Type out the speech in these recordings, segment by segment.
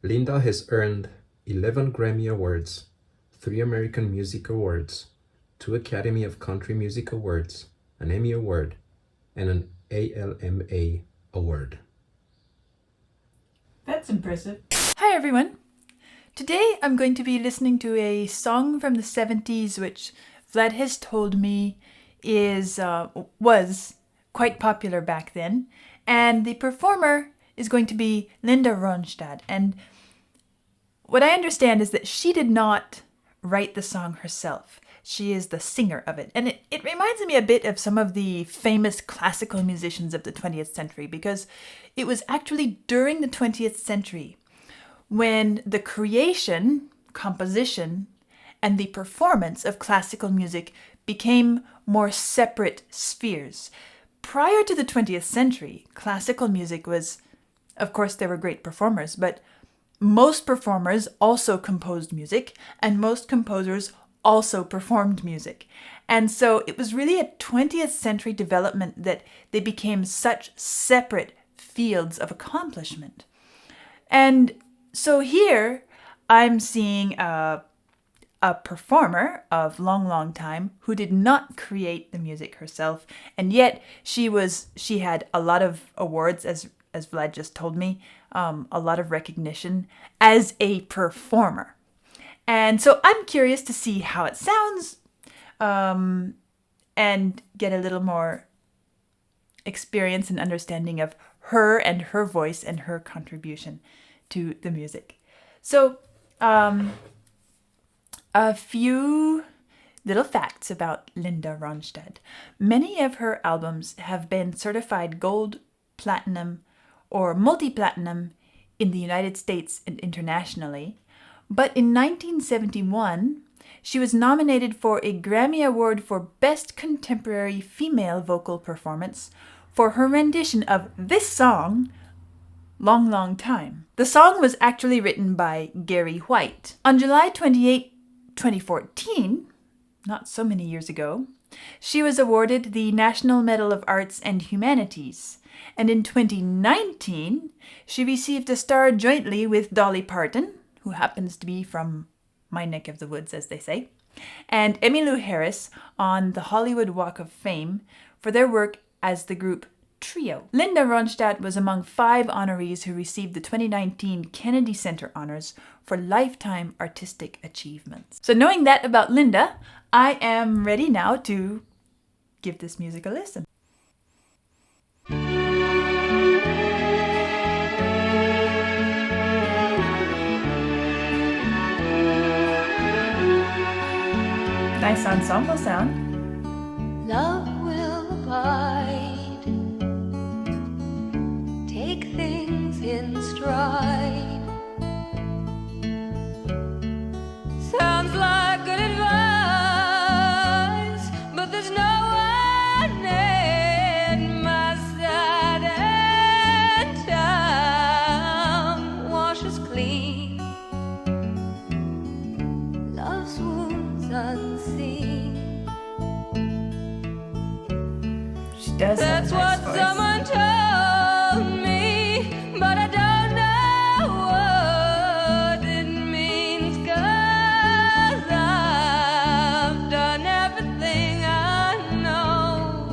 Linda has earned 11 Grammy Awards, 3 American Music Awards, 2 Academy of Country Music Awards, an Emmy Award, and an ALMA Award. That's impressive. Hi everyone. Today I'm going to be listening to a song from the 70s which Vlad has told me was quite popular back then, and the performer is going to be Linda Ronstadt. And what I understand is that she did not write the song herself. She is the singer of it. And it reminds me a bit of some of the famous classical musicians of the 20th century, because it was actually during the 20th century when the creation, composition, and the performance of classical music became more separate spheres. Prior to the 20th century, classical music was, of course, there were great performers, but most performers also composed music, and most composers also performed music. And so it was really a 20th century development that they became such separate fields of accomplishment. And so here I'm seeing a performer of long time who did not create the music herself, and yet she had a lot of awards, as Vlad just told me, a lot of recognition as a performer. And so I'm curious to see how it sounds, and get a little more experience and understanding of her and her voice and her contribution to the music. So, a few little facts about Linda Ronstadt. Many of her albums have been certified gold, platinum, or multi-platinum in the United States and internationally. But in 1971, she was nominated for a Grammy Award for Best Contemporary Female Vocal Performance for her rendition of this song, Long Time. The song was actually written by Gary White. On July 28, 2014, not so many years ago, she was awarded the National Medal of Arts and Humanities. And in 2019, she received a star jointly with Dolly Parton, who happens to be from my neck of the woods, as they say, and Emmylou Harris on the Hollywood Walk of Fame for their work as the group Trio. Linda Ronstadt was among 5 honorees who received the 2019 Kennedy Center Honors for Lifetime Artistic Achievements. So knowing that about Linda, I am ready now to give this music a listen. Nice ensemble sound. Love will abide, take things in stride. Sounds like good advice, but there's no one at my side, and time washes clean love's wounds unseen. She does. That's what someone told me, but I don't know what it means, 'cause I've done everything I know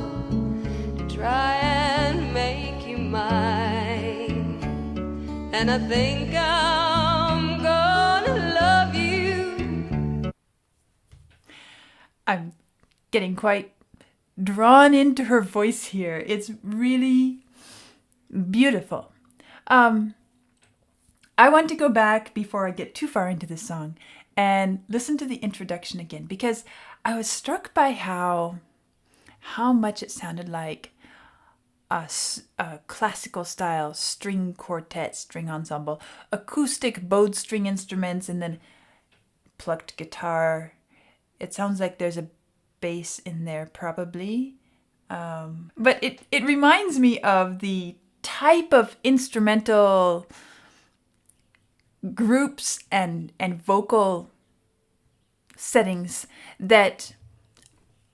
to try and make you mine, and I think I'm gonna love you. I'm getting quite drawn into her voice here. It's really beautiful. I want to go back before I get too far into this song and listen to the introduction again, because I was struck by how much it sounded like a classical style string quartet, string ensemble, acoustic bowed string instruments, and then plucked guitar. It sounds like there's a bass in there probably. But it reminds me of the type of instrumental groups and vocal settings that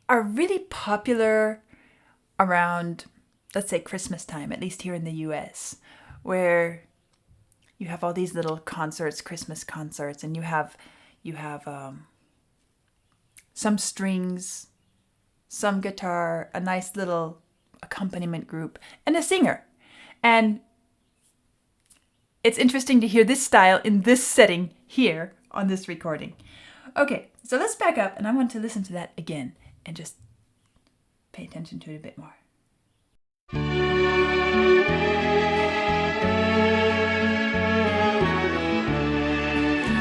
are really popular around, let's say, Christmas time, at least here in the US, where you have all these little concerts, Christmas concerts, and you have some strings, some guitar, a nice little accompaniment group, and a singer. And it's interesting to hear this style in this setting here on this recording. Okay, so let's back up, and I want to listen to that again and just pay attention to it a bit more.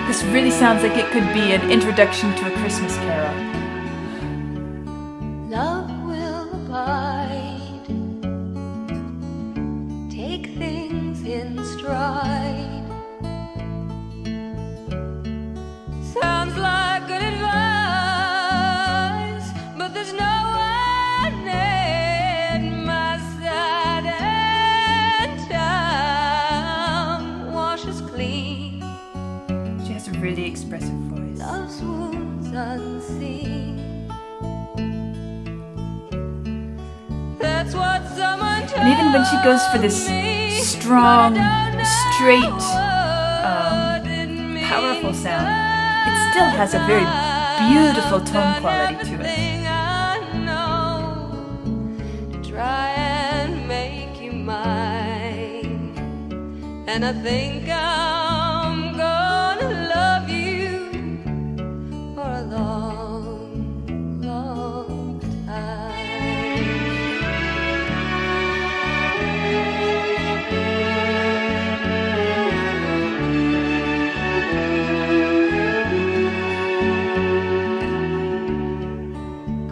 This really sounds like it could be an introduction to a Christmas carol. Love will abide. Take things in stride. Sounds like good advice, but there's no one in my side, and time washes clean. She has a really expressive voice. Love's wounds unseen. That's what someone told And even when she goes for this me, strong, but I don't know straight, what it powerful means. sound, it still has a very beautiful tone quality to it. Everything I know to try and make you mine, and I think I'm gonna love you for a long, long time.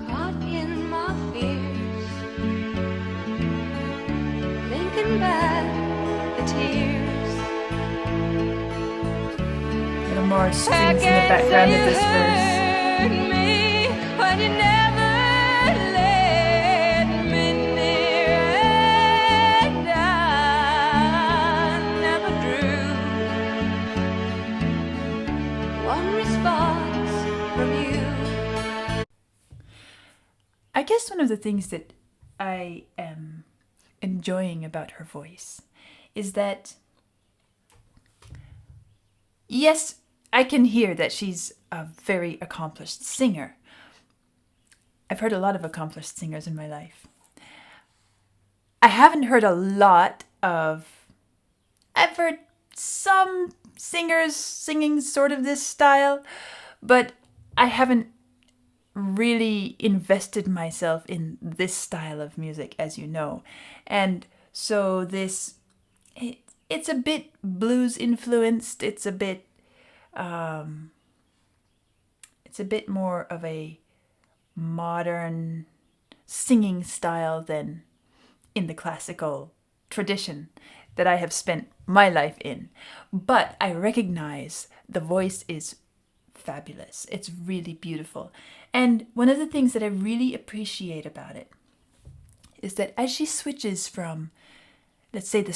Caught in my fears, thinking back the tears. A little more strings in the background of this verse. Hurt me when you never let me near, and I never drew one response from you. I guess one of the things that I am enjoying about her voice is that, yes, I can hear that she's a very accomplished singer. I've heard a lot of accomplished singers in my life. I haven't heard a lot of... I've heard some singers singing sort of this style, but I haven't really invested myself in this style of music, as you know. And so it's a bit blues influenced. It's a bit more of a modern singing style than in the classical tradition that I have spent my life in. But I recognize the voice is fabulous. It's really beautiful. And one of the things that I really appreciate about it is that as she switches from, let's say, the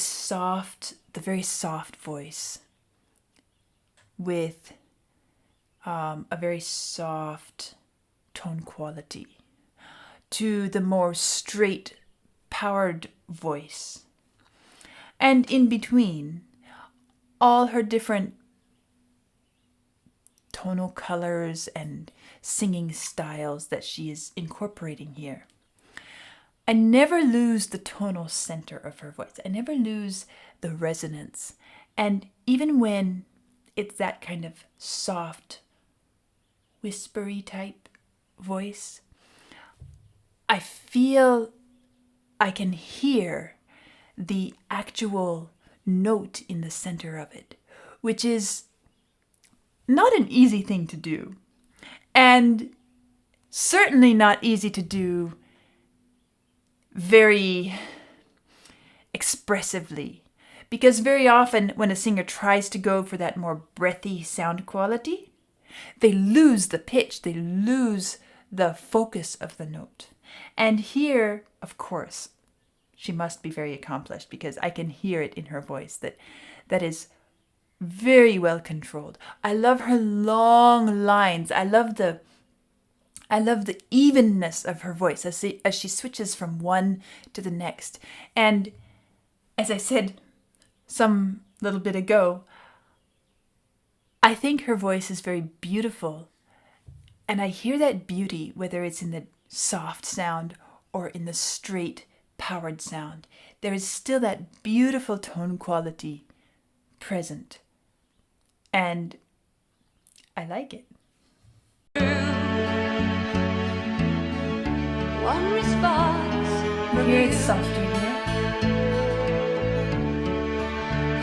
very soft voice with a very soft tone quality to the more straight, powered voice, and in between, all her different tonal colors and singing styles that she is incorporating here. I never lose the tonal center of her voice. I never lose the resonance. And even when it's that kind of soft, whispery type voice, I feel I can hear the actual note in the center of it, which is not an easy thing to do. And certainly not easy to do very expressively. Because very often when a singer tries to go for that more breathy sound quality, they lose the pitch, they lose the focus of the note. And here, of course, she must be very accomplished because I can hear it in her voice that is very well controlled. I love her long lines. I love the evenness of her voice as she switches from one to the next. And as I said some little bit ago, I think her voice is very beautiful. And I hear that beauty, whether it's in the soft sound or in the straight, powered sound. There is still that beautiful tone quality present. And I like it. One response from Here you. it's softer here.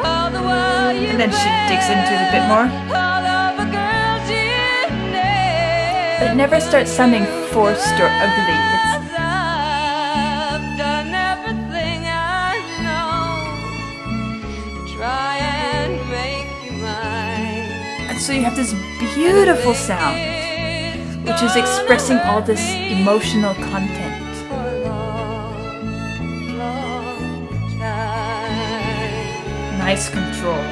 All the while you And then she digs into it a bit more. all of the girls you know. But it never starts sounding forced or ugly. It's, I've done everything I know to try and make you mine. and so you have this beautiful sound, which is expressing all this emotional content. For a long, long time. Nice control.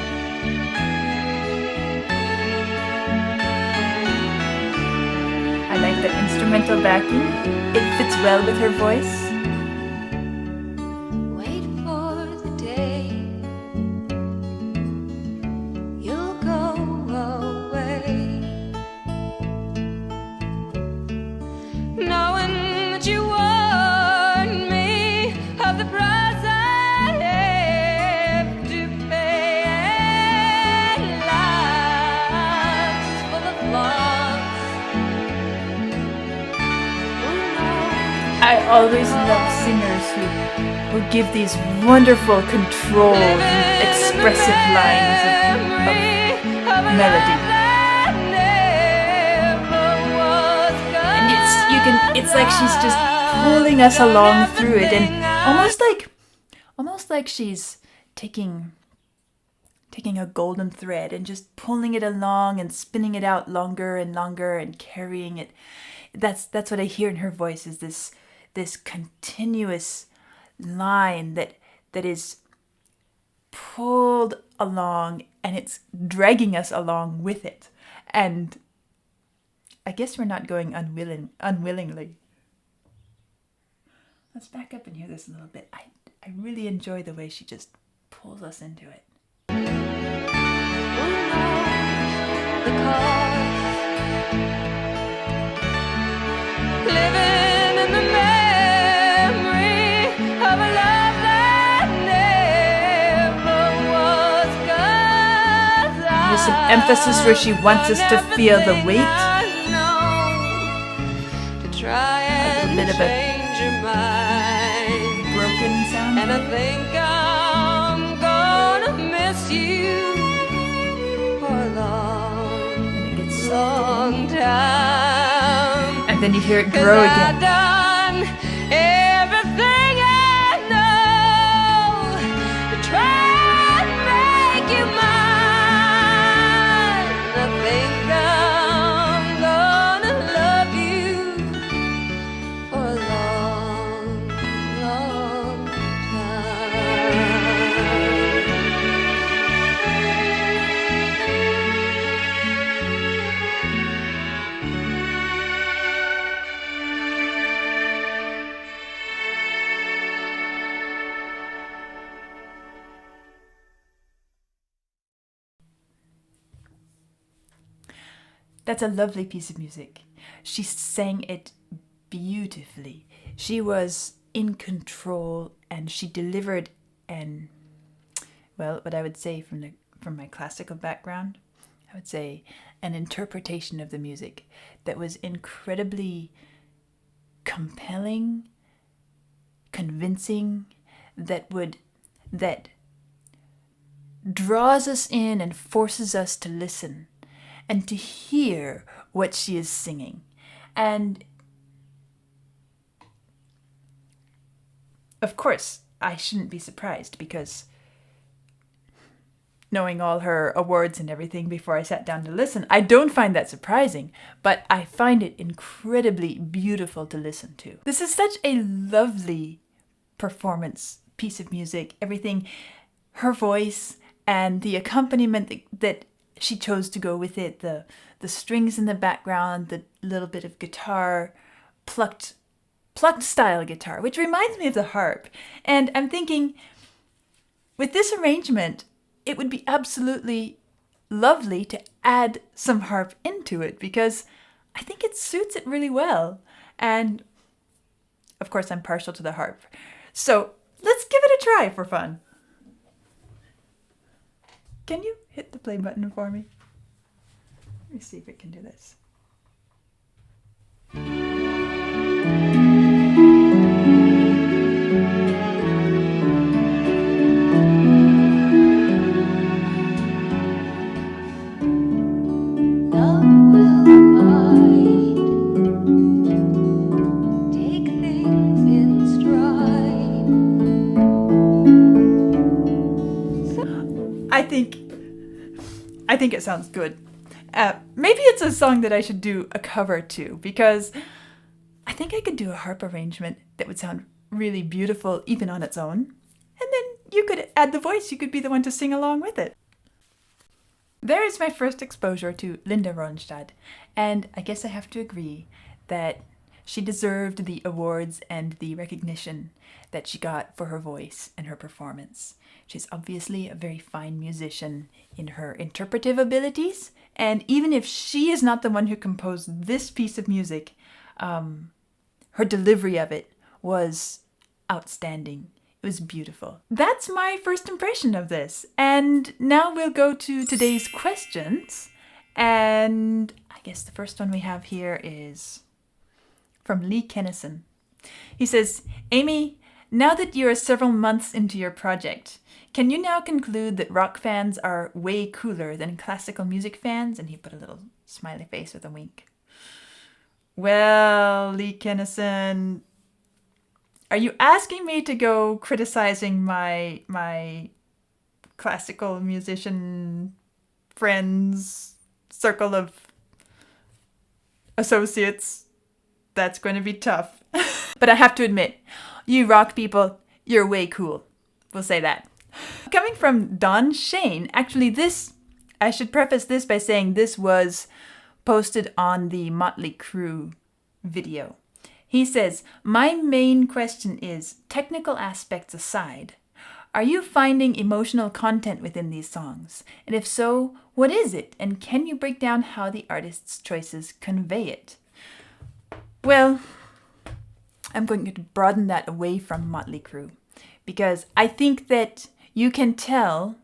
I like the instrumental backing. It fits well with her voice. Wait for the day you'll go away, knowing that you warned me of the price I have to pay. And life's full of flaws. Who knows? I always love singers who give these wonderful, controlled, and expressive lines of melody. And it's like she's just pulling us along through it, and almost like she's taking a golden thread and just pulling it along and spinning it out longer and longer and carrying it. That's what I hear in her voice, is this continuous line that is pulled along, and it's dragging us along with it. And I guess we're not going unwillingly. Let's back up and hear this a little bit. I really enjoy the way she just pulls us into it. Who knows the cause? Living in the memory of a love that never was. 'Cause There's some emphasis where she wants us to feel the weight. To try and bit of a change your mind. Broken sound. And I think I'm gonna miss you for a long, And it gets long time. and then you hear it 'Cause grow I've again. done everything I know to try and make you mine. I think I'm gonna love you for a long, long time. That's a lovely piece of music. She sang it beautifully. She was in control, and she delivered what I would say from my classical background, I would say an interpretation of the music that was incredibly compelling, convincing, that draws us in and forces us to listen and to hear what she is singing. And of course, I shouldn't be surprised, because knowing all her awards and everything before I sat down to listen, I don't find that surprising, but I find it incredibly beautiful to listen to. This is such a lovely performance piece of music. Everything, her voice and the accompaniment that she chose to go with it, the strings in the background, the little bit of guitar, plucked style guitar, which reminds me of the harp. And I'm thinking, with this arrangement, it would be absolutely lovely to add some harp into it because I think it suits it really well. And of course, I'm partial to the harp. So let's give it a try for fun. Can you hit the play button for me? Let me see if it can do this. I think it sounds good. Maybe it's a song that I should do a cover to, because I think I could do a harp arrangement that would sound really beautiful even on its own. And then you could add the voice. You could be the one to sing along with it. There is my first exposure to Linda Ronstadt, and I guess I have to agree that she deserved the awards and the recognition that she got for her voice and her performance. She's obviously a very fine musician in her interpretive abilities, and even if she is not the one who composed this piece of music, her delivery of it was outstanding. It was beautiful. That's my first impression of this. And now we'll go to today's questions. And I guess the first one we have here is from Lee Kennison. He says, Amy, now that you are several months into your project, can you now conclude that rock fans are way cooler than classical music fans? And he put a little smiley face with a wink. Well, Lee Kennison, are you asking me to go criticizing my classical musician friends, circle of associates? That's going to be tough. But I have to admit, you rock people, you're way cool. We'll say that. Coming from Don Shane, actually I should preface this by saying this was posted on the Motley Crue video. He says, my main question is, technical aspects aside, are you finding emotional content within these songs? And if so, what is it? And can you break down how the artist's choices convey it? Well, I'm going to broaden that away from Motley Crue, because I think that you can tell,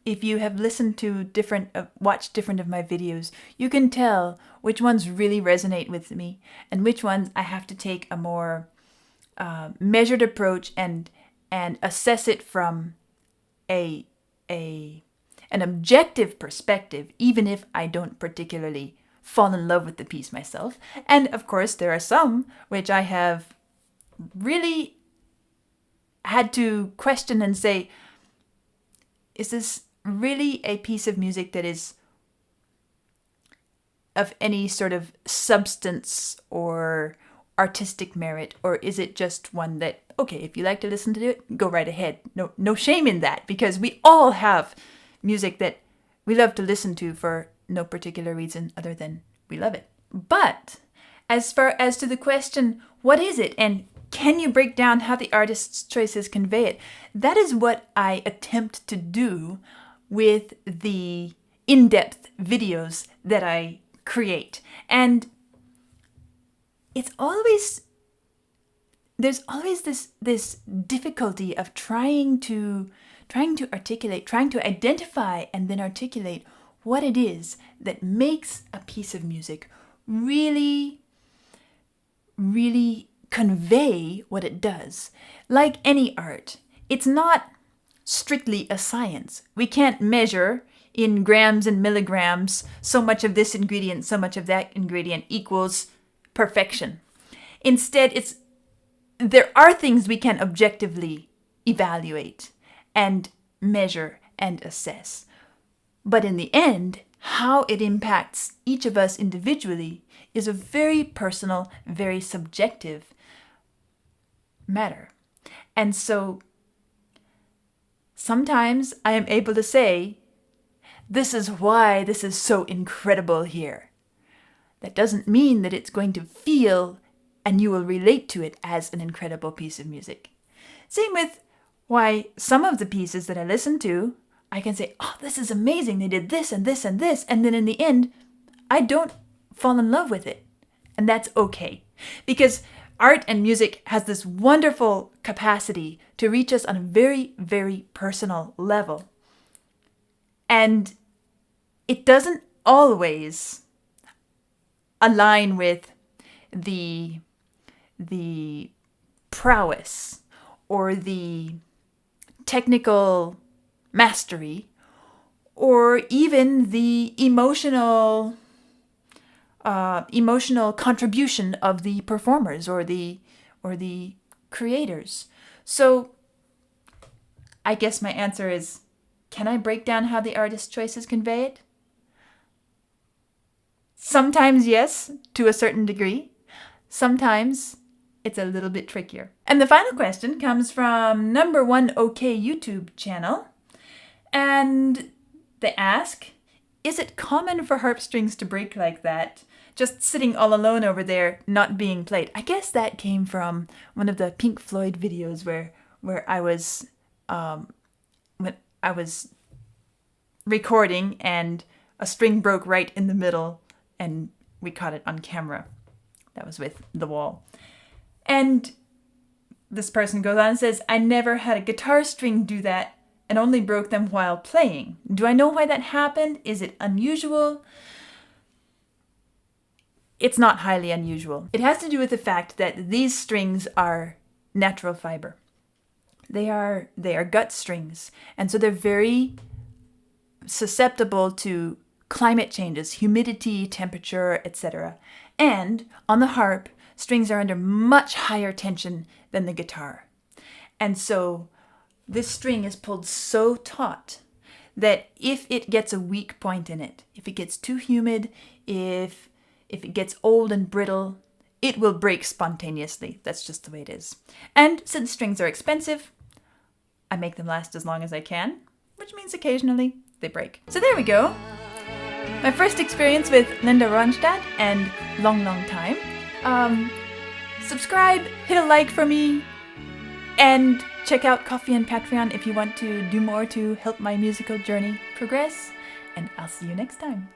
if you have listened to watched different of my videos, you can tell which ones really resonate with me and which ones I have to take a more measured approach and assess it from an objective perspective, even if I don't particularly fall in love with the piece myself. And of course, there are some which I have really had to question and say, is this really a piece of music that is of any sort of substance or artistic merit, or is it just one that, okay, if you like to listen to it, go right ahead. No shame in that, because we all have music that we love to listen to for no particular reason other than we love it. But as far as to the question, what is it, and can you break down how the artist's choices convey it? That is what I attempt to do with the in-depth videos that I create. And there's always this difficulty of trying to articulate, trying to identify and then articulate what it is that makes a piece of music really, really convey what it does. Like any art, it's not strictly a science. We can't measure in grams and milligrams so much of this ingredient, so much of that ingredient equals perfection. Instead, there are things we can objectively evaluate and measure and assess. But in the end, how it impacts each of us individually is a very personal, very subjective matter. And so sometimes I am able to say, this is why this is so incredible here. That doesn't mean that it's going to feel and you will relate to it as an incredible piece of music. Same with why some of the pieces that I listen to, I can say, oh, this is amazing. They did this and this and this. And then in the end, I don't fall in love with it. And that's okay. Because art and music has this wonderful capacity to reach us on a very, very personal level. And it doesn't always align with the prowess or the technical mastery or even the emotional contribution of the performers or the creators. So I guess my answer is, can I break down how the artist's choices convey it? Sometimes yes, to a certain degree. Sometimes it's a little bit trickier. And the final question comes from number 1 OK YouTube channel. And they ask, is it common for harp strings to break like that, just sitting all alone over there, not being played? I guess that came from one of the Pink Floyd videos where I was when I was recording and a string broke right in the middle and we caught it on camera. That was with The Wall. And this person goes on and says, I never had a guitar string do that and only broke them while playing. Do I know why that happened? Is it unusual? It's not highly unusual. It has to do with the fact that these strings are natural fiber. They are gut strings, and so they're very susceptible to climate changes, humidity, temperature, etc. And on the harp, strings are under much higher tension than the guitar. And so this string is pulled so taut that if it gets a weak point in it, if it gets too humid, if it gets old and brittle, it will break spontaneously. That's just the way it is. And since strings are expensive, I make them last as long as I can, which means occasionally they break. So there we go. My first experience with Linda Ronstadt and long time. Subscribe, hit a like for me, and check out Ko-fi and Patreon if you want to do more to help my musical journey progress. And I'll see you next time.